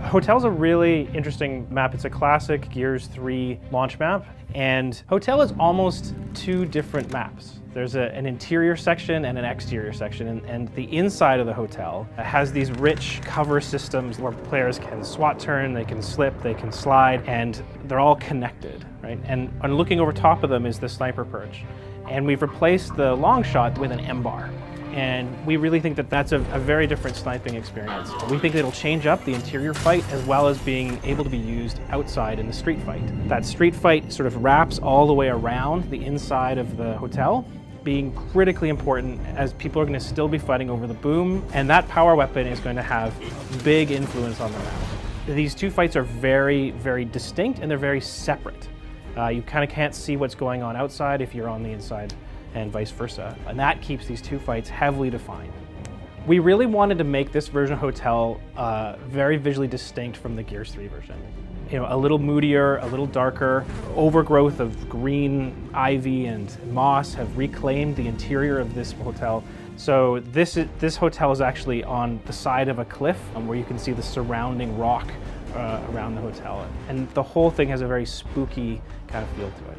Hotel's a really interesting map. It's a classic Gears 3 launch map, and Hotel is almost two different maps. There's an interior section and an exterior section, and the inside of the hotel has these rich cover systems where players can SWAT turn, they can slip, they can slide, and they're all connected, right? And looking over top of them is the sniper perch. And we've replaced the long shot with an M-bar. And we really think that that's a very different sniping experience. We think it'll change up the interior fight as well as being able to be used outside in the street fight. That street fight sort of wraps all the way around the inside of the hotel, being critically important as people are going to still be fighting over the boom, and that power weapon is going to have big influence on the map. These two fights are very, very distinct, and they're very separate. You kind of can't see what's going on outside if you're on the inside, and vice versa. And that keeps these two fights heavily defined. We really wanted to make this version of Hotel very visually distinct from the Gears 3 version. You know, a little moodier, a little darker. Overgrowth of green ivy and moss have reclaimed the interior of this hotel. So this hotel is actually on the side of a cliff where you can see the surrounding rock around the hotel. And the whole thing has a very spooky kind of feel to it.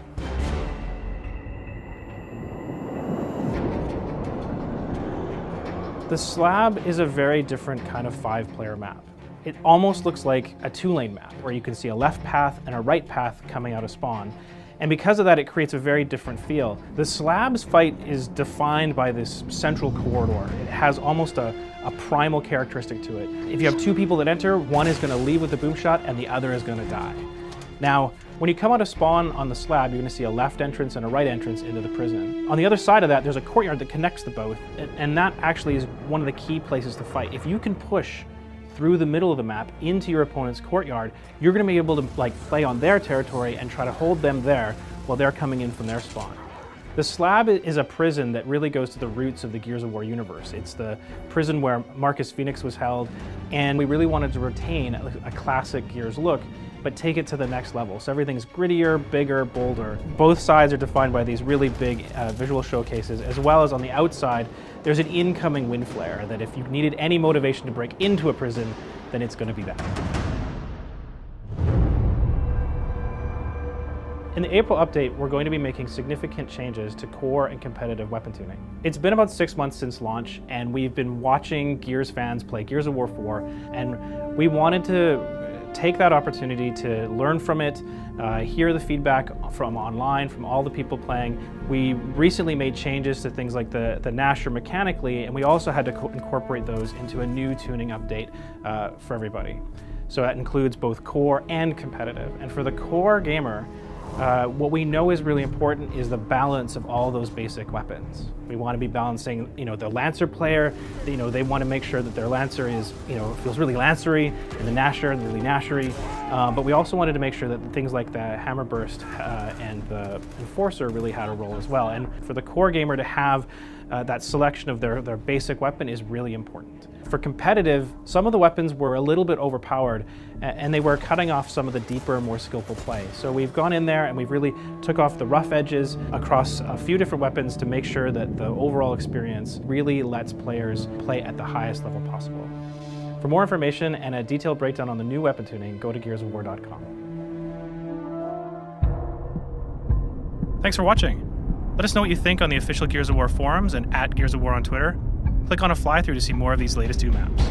The slab is a very different kind of 5-player map. It almost looks like a 2-lane map where you can see a left path and a right path coming out of spawn. And because of that, it creates a very different feel. The slab's fight is defined by this central corridor. It has almost a primal characteristic to it. If you have two people that enter, one is going to leave with the boom shot and the other is going to die. Now, when you come out of spawn on the slab, you're going to see a left entrance and a right entrance into the prison. On the other side of that, there's a courtyard that connects the both, and that actually is one of the key places to fight. If you can push through the middle of the map into your opponent's courtyard, you're going to be able to play on their territory and try to hold them there while they're coming in from their spawn. The slab is a prison that really goes to the roots of the Gears of War universe. It's the prison where Marcus Phoenix was held, and we really wanted to retain a classic Gears look, but take it to the next level. So everything's grittier, bigger, bolder. Both sides are defined by these really big visual showcases, as well as on the outside, there's an incoming wind flare that if you needed any motivation to break into a prison, then it's going to be that. In the April update, we're going to be making significant changes to core and competitive weapon tuning. It's been about 6 months since launch, and we've been watching Gears fans play Gears of War 4, and we wanted to take that opportunity to learn from it, hear the feedback from online, from all the people playing. We recently made changes to things like the Nasher mechanically, and we also had to incorporate those into a new tuning update for everybody. So that includes both core and competitive. And for the core gamer, what we know is really important is the balance of all those basic weapons. We want to be balancing, the Lancer player, they want to make sure that their Lancer is, feels really Lancery, and the Nasher, really Nashery. But we also wanted to make sure that things like the Hammer Burst and the Enforcer really had a role as well. And for the core gamer to have that selection of their basic weapon is really important. For competitive, some of the weapons were a little bit overpowered, and they were cutting off some of the deeper, more skillful play. So we've gone in there and we've really took off the rough edges across a few different weapons to make sure that the overall experience really lets players play at the highest level possible. For more information and a detailed breakdown on the new weapon tuning, go to gearsofwar.com. Thanks for watching. Let us know what you think on the official Gears of War forums and @Gears of War on Twitter. Click on a fly-through to see more of these latest 2 maps.